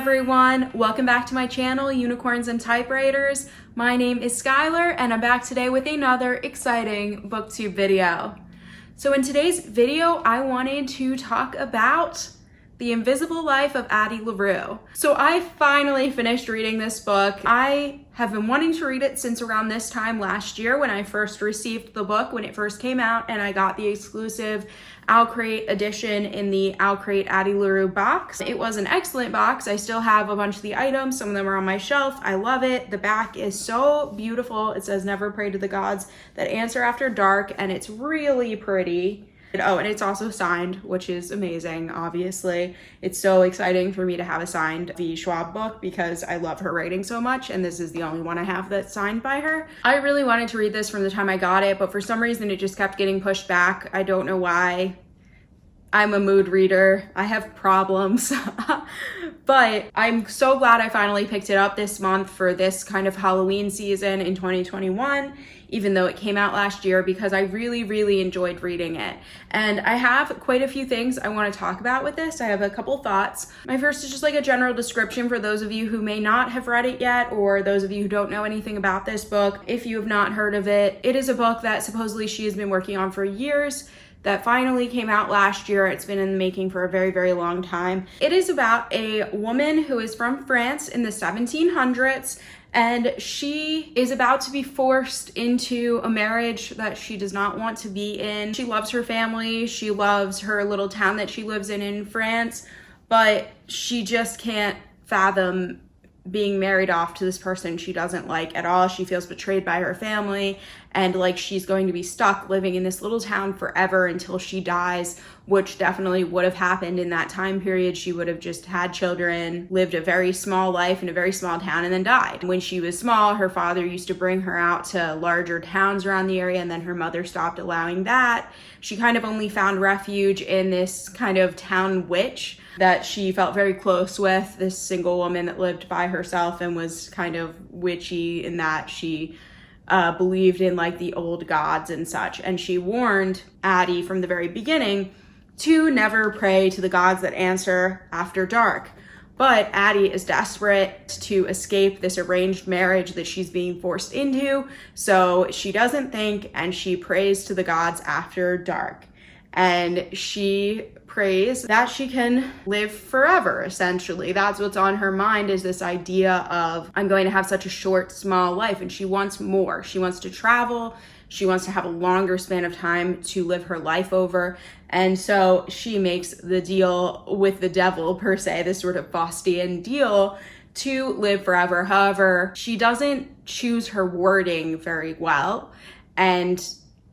everyone, welcome back to my channel, Unicorns and Typewriters. My name is Skylar and I'm back today with another exciting booktube video. So in today's video, I wanted to talk about The Invisible Life of Addie LaRue. So I finally finished reading this book. I have been wanting to read it since around this time last year when I first received the book when it first came out, and I got the exclusive Crate edition in the Crate Addie LaRue box. It was an excellent box. I still have a bunch of the items. Some of them are on my shelf. I love it. The back is so beautiful. It says never pray to the gods that answer after dark, and it's really pretty. Oh, and it's also signed, which is amazing, obviously. It's so exciting for me to have a signed the Schwab book because I love her writing so much, and this is the only one I have that's signed by her. I really wanted to read this from the time I got it, but for some reason it just kept getting pushed back. I don't know why. I'm a mood reader. I have problems. But I'm so glad I finally picked it up this month for this kind of Halloween season in 2021, even though it came out last year, because I really enjoyed reading it. And I have quite a few things I want to talk about with this. I have a couple thoughts. My first is just like a general description for those of you who may not have read it yet, or those of you who don't know anything about this book. If you have not heard of it, it is a book that supposedly she has been working on for years, that finally came out last year. It's been in the making for a very long time. It is about a woman who is from France in the 1700s, and she is about to be forced into a marriage that she does not want to be in. She loves her family, she loves her little town that she lives in France, but she just can't fathom being married off to this person she doesn't like at all. She feels betrayed by her family, and like she's going to be stuck living in this little town forever until she dies, which definitely would have happened in that time period. She would have just had children, lived a very small life in a very small town, and then died. When she was small, her father used to bring her out to larger towns around the area, and then her mother stopped allowing that. She kind of only found refuge in this kind of town witch that she felt very close with, this single woman that lived by herself and was kind of witchy in that she believed in like the old gods and such. And she warned Addie from the very beginning to never pray to the gods that answer after dark. But Addie is desperate to escape this arranged marriage that she's being forced into, so she doesn't think, and she prays to the gods after dark. And she prays that she can live forever, essentially. That's what's on her mind, is this idea of, I'm going to have such a short, small life, and she wants more. She wants to travel. She wants to have a longer span of time to live her life over. And so she makes the deal with the devil, per se, this sort of Faustian deal to live forever. However, she doesn't choose her wording very well. And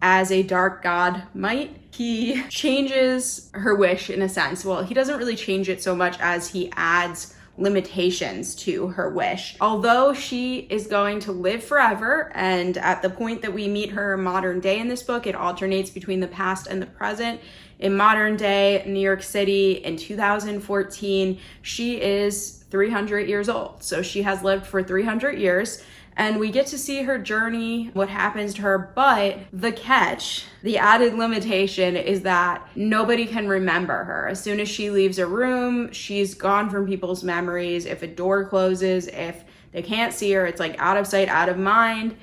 as a dark god might, he changes her wish in a sense. Well, he doesn't really change it so much as he adds limitations to her wish. Although she is going to live forever, and at the point that we meet her modern day in this book, it alternates between the past and the present. In modern day New York City in 2014, she is 300 years old. So she has lived for 300 years. And we get to see her journey, what happens to her, but the catch, the added limitation, is that nobody can remember her. As soon as she leaves a room, she's gone from people's memories. If a door closes, if they can't see her, it's like out of sight, out of mind.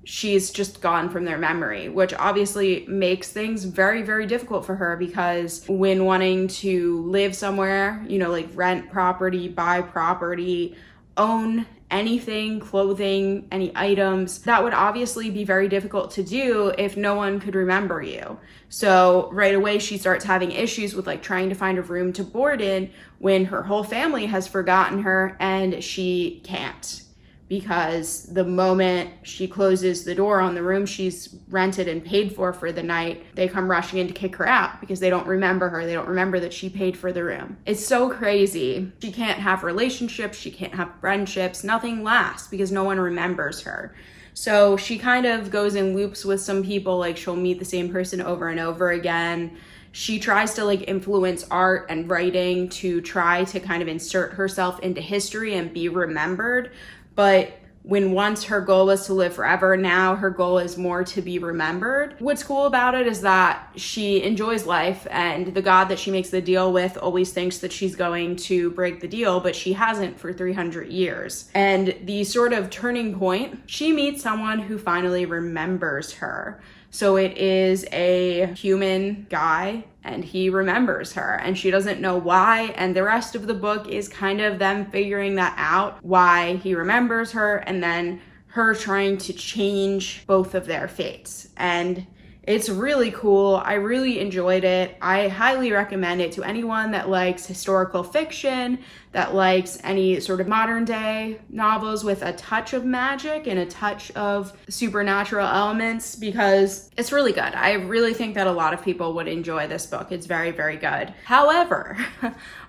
She's just gone from their memory, which obviously makes things very difficult for her, because when wanting to live somewhere, you know, like rent property, buy property, own anything, clothing, any items, that would obviously be very difficult to do if no one could remember you. So right away she starts having issues with like trying to find a room to board in when her whole family has forgotten her, and she can't, because the moment she closes the door on the room she's rented and paid for the night, they come rushing in to kick her out because they don't remember her. They don't remember that she paid for the room. It's so crazy. She can't have relationships, she can't have friendships, nothing lasts because no one remembers her. So she kind of goes in loops with some people, like she'll meet the same person over and over again. She tries to like influence art and writing to try to kind of insert herself into history and be remembered. But when once her goal was to live forever, now her goal is more to be remembered. What's cool about it is that she enjoys life, and the God that she makes the deal with always thinks that she's going to break the deal, but she hasn't for 300 years. And the sort of turning point, she meets someone who finally remembers her. So it is a human guy, and he remembers her, and she doesn't know why. And the rest of the book is kind of them figuring that out, why he remembers her, and then her trying to change both of their fates. And it's really cool. I really enjoyed it. I highly recommend it to anyone that likes historical fiction, that likes any sort of modern day novels with a touch of magic and a touch of supernatural elements, because it's really good. I really think that a lot of people would enjoy this book. It's very, very good. However,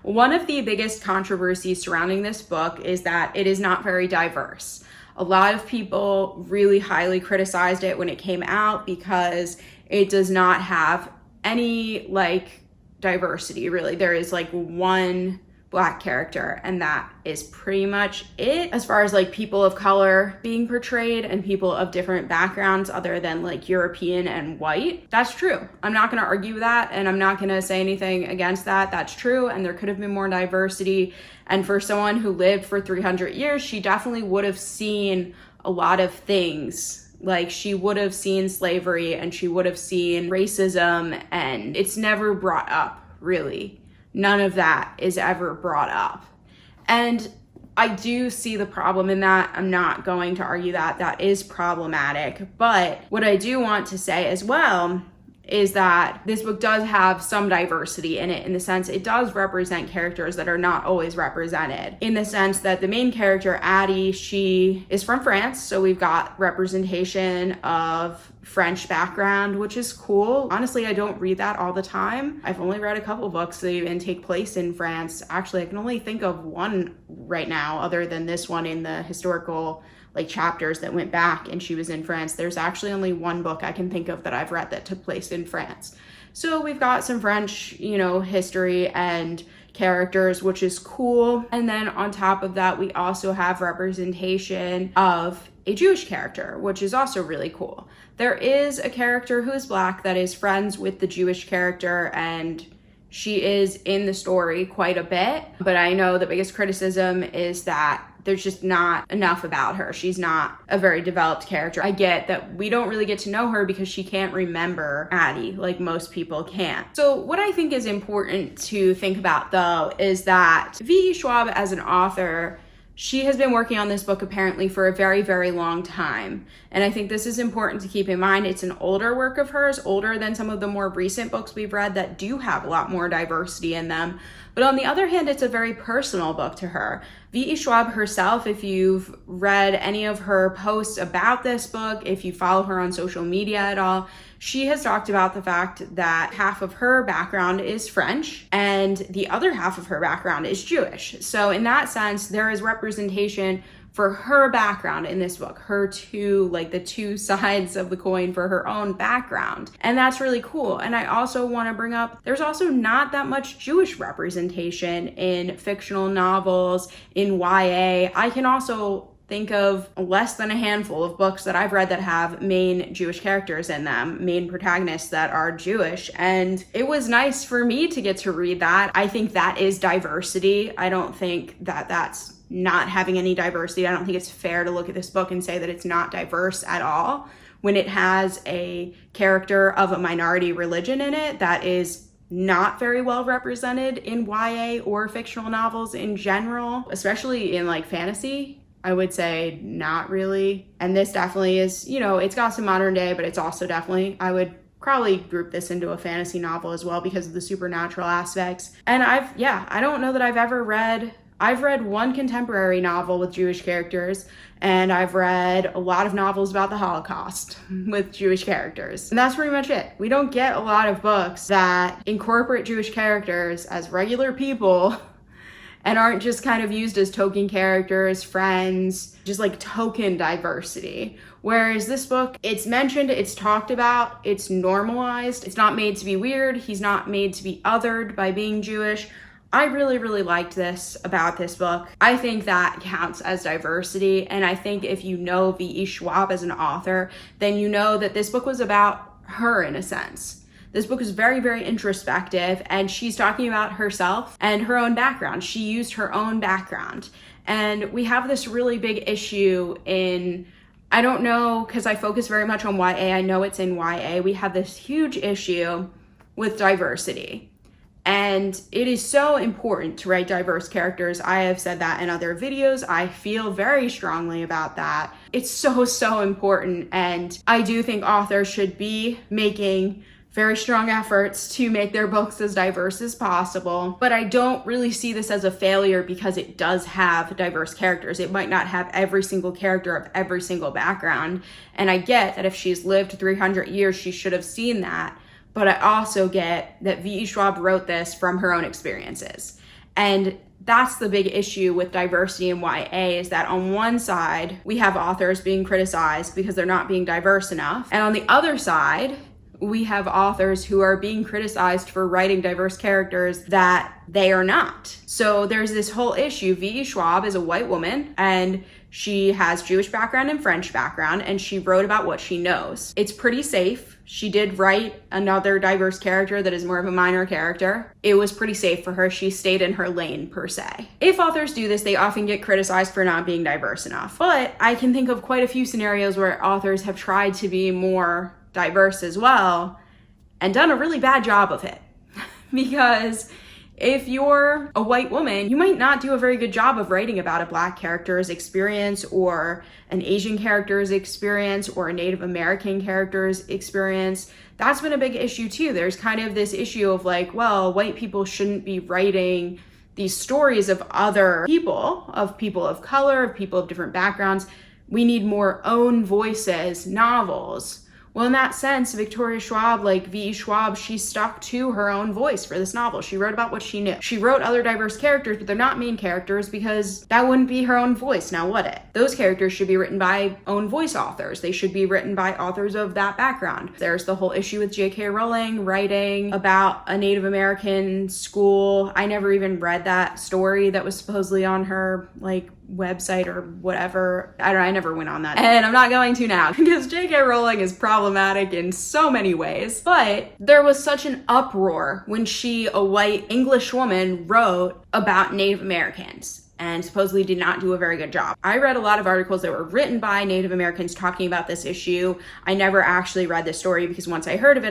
one of the biggest controversies surrounding this book is that it is not very diverse. A lot of people really highly criticized it when it came out because it does not have any like diversity, really. There is like one Black character, and that is pretty much it as far as like people of color being portrayed and people of different backgrounds other than like European and white. That's true. I'm not going to argue that, and I'm not going to say anything against that. That's true, and there could have been more diversity. And for someone who lived for 300 years, she definitely would have seen a lot of things. Like, she would have seen slavery, and she would have seen racism, and it's never brought up, really. None of that is ever brought up. And I do see the problem in that. I'm not going to argue that. That is problematic. But what I do want to say as well is that this book does have some diversity in it, in the sense it does represent characters that are not always represented. In the sense that the main character, Addie, she is from France, so we've got representation of French background, which is cool. Honestly, I don't read that all the time. I've only read a couple books that even take place in France. Actually, I can only think of one right now, other than this one in the historical like chapters that went back and she was in France. There's actually only one book I can think of that I've read that took place in France. So we've got some French, history and characters, which is cool. And then on top of that, we also have representation of a Jewish character, which is also really cool. There is a character who is Black that is friends with the Jewish character, and she is in the story quite a bit. But I know the biggest criticism is that there's just not enough about her. She's not a very developed character. I get that we don't really get to know her because she can't remember Addie like most people can. So what I think is important to think about, though, is that V.E. Schwab, as an author, she has been working on this book apparently for a very, very long time. And I think this is important to keep in mind. It's an older work of hers, older than some of the more recent books we've read that do have a lot more diversity in them. But on the other hand, it's a very personal book to her. V.E. Schwab herself, if you've read any of her posts about this book, if you follow her on social media at all, she has talked about the fact that half of her background is French and the other half of her background is Jewish. So in that sense, there is representation for her background in this book, the two sides of the coin for her own background. And that's really cool. And I also want to bring up, there's also not that much Jewish representation in fictional novels, in YA. I can also think of less than a handful of books that I've read that have main Jewish characters in them, main protagonists that are Jewish. And it was nice for me to get to read that. I think that is diversity. I don't think that that's not having any diversity. I don't think it's fair to look at this book and say that it's not diverse at all when it has a character of a minority religion in it that is not very well represented in YA or fictional novels in general, especially in like fantasy. I would say not really. And this definitely is, it's got some modern day, but it's also definitely, I would probably group this into a fantasy novel as well because of the supernatural aspects. And I don't know that I've read one contemporary novel with Jewish characters, and I've read a lot of novels about the Holocaust with Jewish characters. And that's pretty much it. We don't get a lot of books that incorporate Jewish characters as regular people and aren't just kind of used as token characters, friends, just like token diversity. Whereas this book, it's mentioned, it's talked about, it's normalized. It's not made to be weird. He's not made to be othered by being Jewish. I really, really liked this about this book. I think that counts as diversity. And I think if you know V.E. Schwab as an author, then you know that this book was about her in a sense. This book is very, very introspective, and she's talking about herself and her own background. She used her own background. And we have this really big issue in, I don't know, because I focus very much on YA. I know it's in YA. We have this huge issue with diversity. And it is so important to write diverse characters. I have said that in other videos. I feel very strongly about that. It's so, so important. And I do think authors should be making very strong efforts to make their books as diverse as possible. But I don't really see this as a failure because it does have diverse characters. It might not have every single character of every single background. And I get that if she's lived 300 years, she should have seen that. But I also get that V.E. Schwab wrote this from her own experiences. And that's the big issue with diversity in YA, is that on one side, we have authors being criticized because they're not being diverse enough. And on the other side, we have authors who are being criticized for writing diverse characters that they are not. So there's this whole issue. V.E. Schwab is a white woman, and she has Jewish background and French background, and she wrote about what she knows. It's pretty safe. She did write another diverse character that is more of a minor character. It was pretty safe for her. She stayed in her lane, per se. If authors do this, they often get criticized for not being diverse enough. But I can think of quite a few scenarios where authors have tried to be more diverse as well and done a really bad job of it. Because if you're a white woman, you might not do a very good job of writing about a Black character's experience, or an Asian character's experience, or a Native American character's experience. That's been a big issue too. There's kind of this issue of like, well, white people shouldn't be writing these stories of other people of color, of people of different backgrounds. We need more own voices novels. Well, in that sense, Victoria Schwab, like V.E. Schwab, she stuck to her own voice for this novel. She wrote about what she knew. She wrote other diverse characters, but they're not main characters because that wouldn't be her own voice, now would it? Those characters should be written by own voice authors. They should be written by authors of that background. There's the whole issue with J.K. Rowling writing about a Native American school. I never even read that story that was supposedly on her, like, website or whatever. I never went on that, and I'm not going to now because J.K. Rowling is problematic in so many ways. But there was such an uproar when she, a white English woman, wrote about Native Americans and supposedly did not do a very good job. I read a lot of articles that were written by Native Americans talking about this issue. I never actually read the story because once I heard of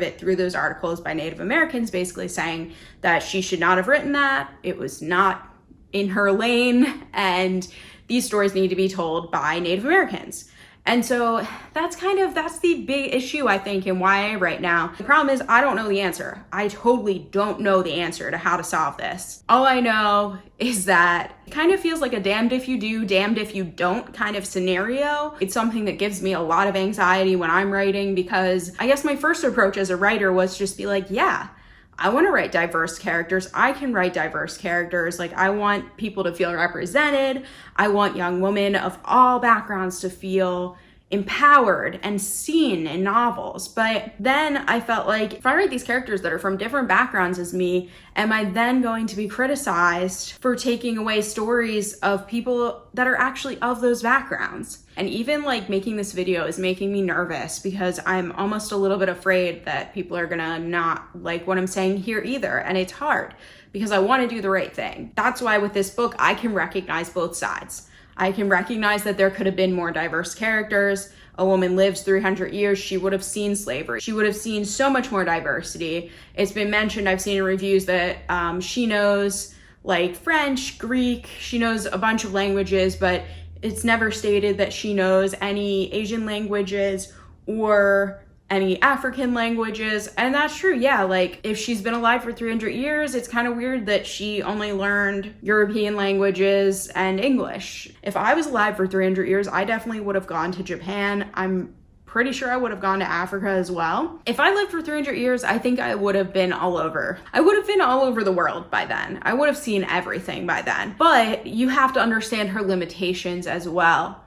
it through those articles by Native Americans basically saying that she should not have written that. It was not in her lane, and these stories need to be told by Native Americans. And so that's the big issue, I think, in YA right now. The problem is I don't know the answer. I totally don't know the answer to how to solve this. All I know is that it kind of feels like a damned if you do, damned if you don't kind of scenario. It's something that gives me a lot of anxiety when I'm writing, because I guess my first approach as a writer was just be like, yeah, I want to write diverse characters. I can write diverse characters. Like, I want people to feel represented. I want young women of all backgrounds to feel empowered and seen in novels. But then I felt like if I write these characters that are from different backgrounds as me, am I then going to be criticized for taking away stories of people that are actually of those backgrounds? And even like making this video is making me nervous because I'm almost a little bit afraid that people are gonna not like what I'm saying here either. And it's hard because I want to do the right thing. That's why with this book, I can recognize both sides. I can recognize that there could have been more diverse characters. A woman lives 300 years, she would have seen slavery. She would have seen so much more diversity. It's been mentioned, I've seen in reviews that she knows like French, Greek, she knows a bunch of languages, but it's never stated that she knows any Asian languages or any African languages. And that's true, yeah, like if she's been alive for 300 years, it's kind of weird that she only learned European languages and English. If I was alive for 300 years, I definitely would have gone to Japan. I'm pretty sure I would have gone to Africa as well. If I lived for 300 years, I think I would have been all over. I would have been all over the world by then. I would have seen everything by then. But you have to understand her limitations as well,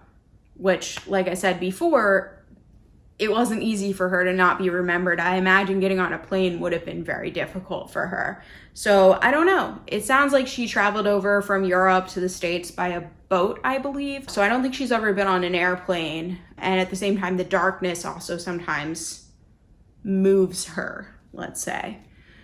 which, like I said before, it wasn't easy for her to not be remembered. I imagine getting on a plane would have been very difficult for her. So I don't know. It sounds like she traveled over from Europe to the States by a boat, I believe. So I don't think she's ever been on an airplane. And at the same time, the darkness also sometimes moves her, let's say.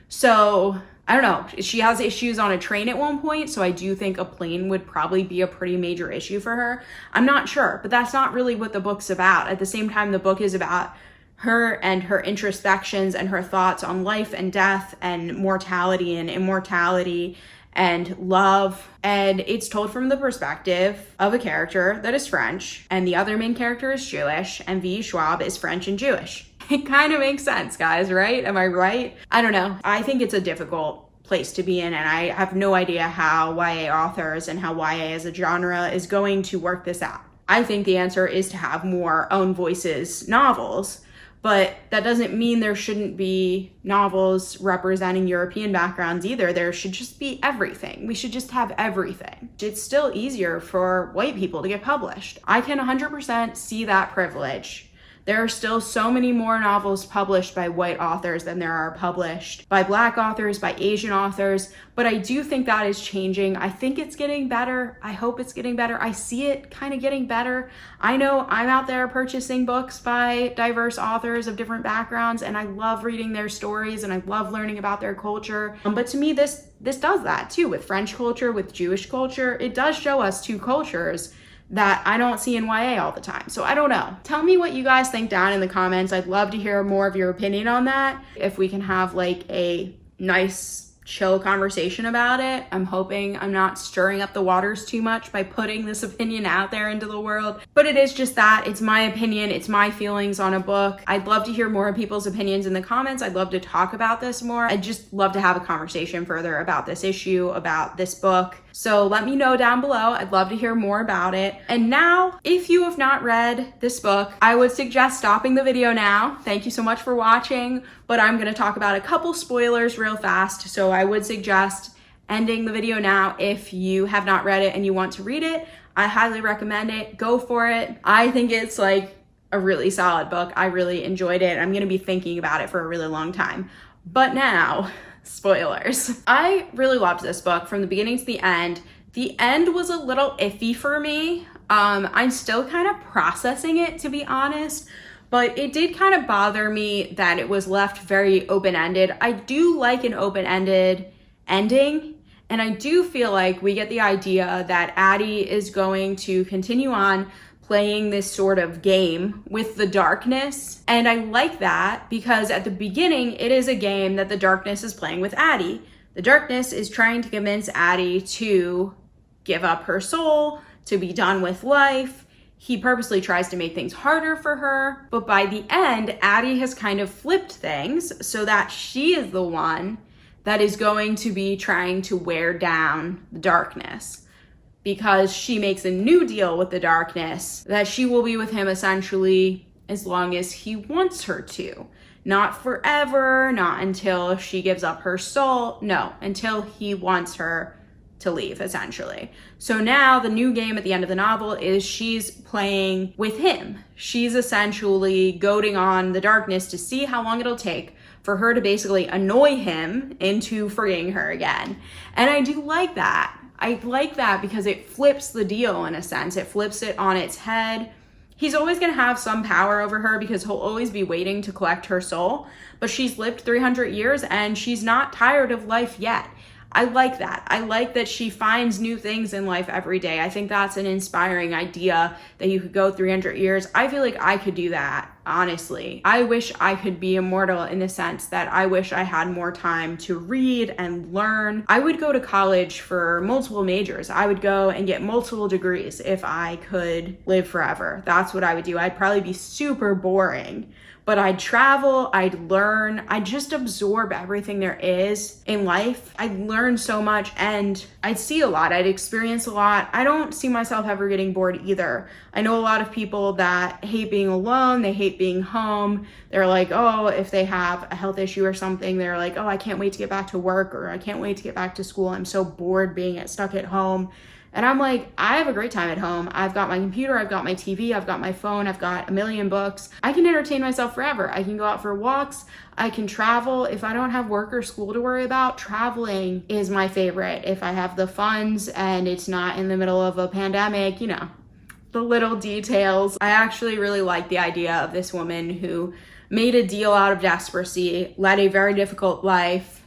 So I don't know. She has issues on a train at one point, so I do think a plane would probably be a pretty major issue for her. I'm not sure, but that's not really what the book's about. At the same time, the book is about her and her introspections and her thoughts on life and death and mortality and immortality and love. And it's told from the perspective of a character that is French, and the other main character is Jewish, and V. Schwab is French and Jewish. It kind of makes sense, guys, right? Am I right? I don't know. I think it's a difficult place to be in, and I have no idea how YA authors and how YA as a genre is going to work this out. I think the answer is to have more own voices novels, but that doesn't mean there shouldn't be novels representing European backgrounds either. There should just be everything. We should just have everything. It's still easier for white people to get published. I can 100% see that privilege. There are still so many more novels published by white authors than there are published by Black authors, by Asian authors, but I do think that is changing. I think it's getting better. I hope it's getting better. I see it kind of getting better. I know I'm out there purchasing books by diverse authors of different backgrounds, and I love reading their stories and I love learning about their culture. But to me, this does that too with French culture, with Jewish culture. It does show us two cultures that I don't see in YA all the time. So I don't know. Tell me what you guys think down in the comments. I'd love to hear more of your opinion on that. If we can have like a nice, chill conversation about it. I'm hoping I'm not stirring up the waters too much by putting this opinion out there into the world. But it is just that. It's my opinion. It's my feelings on a book. I'd love to hear more of people's opinions in the comments. I'd love to talk about this more. I'd just love to have a conversation further about this issue, about this book. So let me know down below. I'd love to hear more about it. And now, if you have not read this book, I would suggest stopping the video now. Thank you so much for watching, but I'm gonna talk about a couple spoilers real fast. So I would suggest ending the video now if you have not read it and you want to read it. I highly recommend it. Go for it. I think it's like a really solid book. I really enjoyed it. I'm gonna be thinking about it for a really long time. But now, spoilers. I really loved this book from the beginning to the end. The end was a little iffy for me. I'm still kind of processing it, to be honest, but it did kind of bother me that it was left very open-ended. I do like an open-ended ending, and I do feel like we get the idea that Addie is going to continue on playing this sort of game with the darkness. And I like that because at the beginning, it is a game that the darkness is playing with Addie. The darkness is trying to convince Addie to give up her soul, to be done with life. He purposely tries to make things harder for her. But by the end, Addie has kind of flipped things so that she is the one that is going to be trying to wear down the darkness, because she makes a new deal with the darkness that she will be with him essentially as long as he wants her to. Not forever, not until she gives up her soul. No, until he wants her to leave, essentially. So now the new game at the end of the novel is she's playing with him. She's essentially goading on the darkness to see how long it'll take for her to basically annoy him into freeing her again. And I do like that. I like that because it flips the deal in a sense. It flips it on its head. He's always gonna have some power over her because he'll always be waiting to collect her soul, but she's lived 300 years and she's not tired of life yet. I like that. I like that she finds new things in life every day. I think that's an inspiring idea that you could go 300 years. I feel like I could do that, honestly. I wish I could be immortal in the sense that I wish I had more time to read and learn. I would go to college for multiple majors. I would go and get multiple degrees if I could live forever. That's what I would do. I'd probably be super boring, but I'd travel, I'd learn, I'd just absorb everything there is in life. I'd learn so much and I'd see a lot, I'd experience a lot. I don't see myself ever getting bored either. I know a lot of people that hate being alone, they hate being home. They're like, oh, if they have a health issue or something, they're like, oh, I can't wait to get back to work, or I can't wait to get back to school. I'm so bored being stuck at home. And I'm like, I have a great time at home. I've got my computer, I've got my TV, I've got my phone, I've got a million books. I can entertain myself forever. I can go out for walks, I can travel. If I don't have work or school to worry about, traveling is my favorite. If I have the funds and it's not in the middle of a pandemic, you know, the little details. I actually really like the idea of this woman who made a deal out of desperacy, led a very difficult life,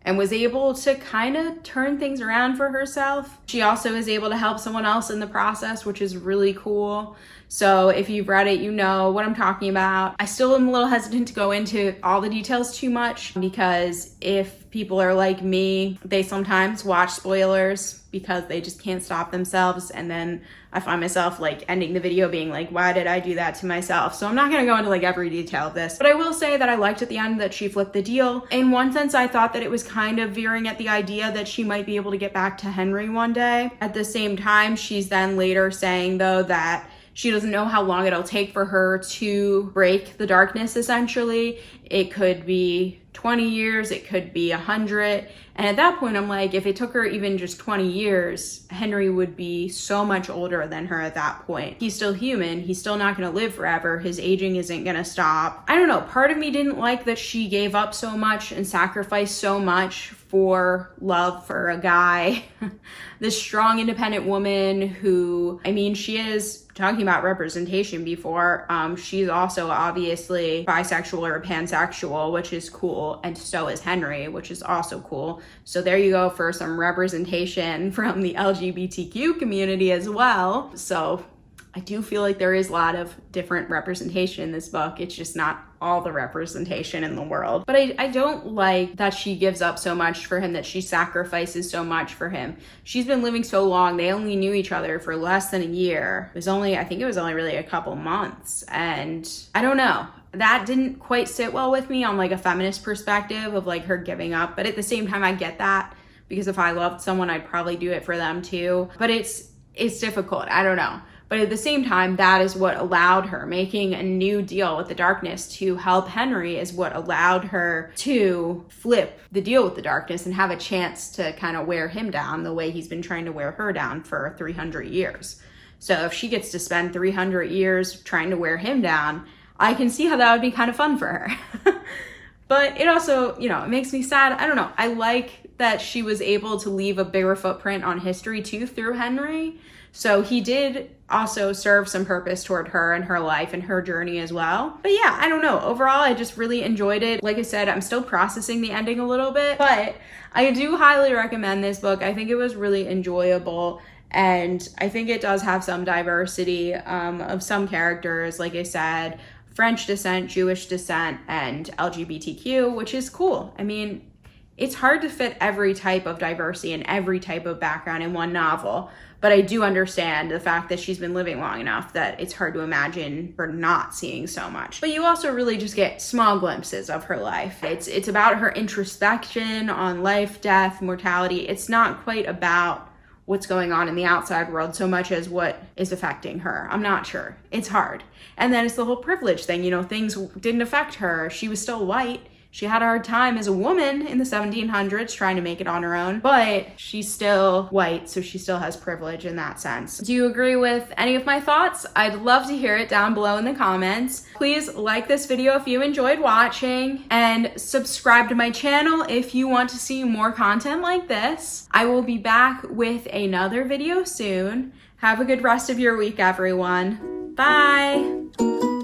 and was able to kind of turn things around for herself. She also is able to help someone else in the process, which is really cool. So if you've read it, you know what I'm talking about. I still am a little hesitant to go into all the details too much, because if people are like me, they sometimes watch spoilers because they just can't stop themselves, and then I find myself like ending the video being like, why did I do that to myself? So I'm not gonna go into like every detail of this, but I will say that I liked at the end that she flipped the deal. In one sense, I thought that it was kind of veering at the idea that she might be able to get back to Henry one day. At the same time, she's then later saying though that she doesn't know how long it'll take for her to break the darkness, essentially. It could be 20 years, it could be 100. And at that point, I'm like, if it took her even just 20 years, Henry would be so much older than her at that point. He's still human. He's still not going to live forever. His aging isn't going to stop. I don't know. Part of me didn't like that she gave up so much and sacrificed so much for love for a guy. This strong, independent woman who, I mean, she is talking about representation before. She's also obviously bisexual or pansexual, which is cool. And so is Henry, which is also cool. So there you go for some representation from the LGBTQ community as well. So I do feel like there is a lot of different representation in this book. It's just not all the representation in the world. But I don't like that she gives up so much for him, that she sacrifices so much for him. She's been living so long. They only knew each other for less than a year. I think it was only really a couple months. And I don't know. That didn't quite sit well with me on like a feminist perspective of like her giving up. But at the same time, I get that, because if I loved someone, I'd probably do it for them too. But it's difficult. I don't know. But at the same time, that is what allowed her, making a new deal with the darkness to help Henry is what allowed her to flip the deal with the darkness and have a chance to kind of wear him down the way he's been trying to wear her down for 300 years. So if she gets to spend 300 years trying to wear him down, I can see how that would be kind of fun for her. But it also, you know, it makes me sad. I don't know. I like that she was able to leave a bigger footprint on history too through Henry. So he did also serve some purpose toward her and her life and her journey as well. But yeah, I don't know. Overall, I just really enjoyed it. Like I said, I'm still processing the ending a little bit, but I do highly recommend this book. I think it was really enjoyable. And I think it does have some diversity of some characters, like I said, French descent, Jewish descent, and LGBTQ, which is cool. I mean, it's hard to fit every type of diversity and every type of background in one novel, but I do understand the fact that she's been living long enough that it's hard to imagine her not seeing so much. But you also really just get small glimpses of her life. It's about her introspection on life, death, mortality. It's not quite about what's going on in the outside world so much as what is affecting her. I'm not sure. It's hard. And then it's the whole privilege thing. You know, things didn't affect her. She was still white. She had a hard time as a woman in the 1700s trying to make it on her own, but she's still white, so she still has privilege in that sense. Do you agree with any of my thoughts? I'd love to hear it down below in the comments. Please like this video if you enjoyed watching, and subscribe to my channel if you want to see more content like this. I will be back with another video soon. Have a good rest of your week, everyone. Bye!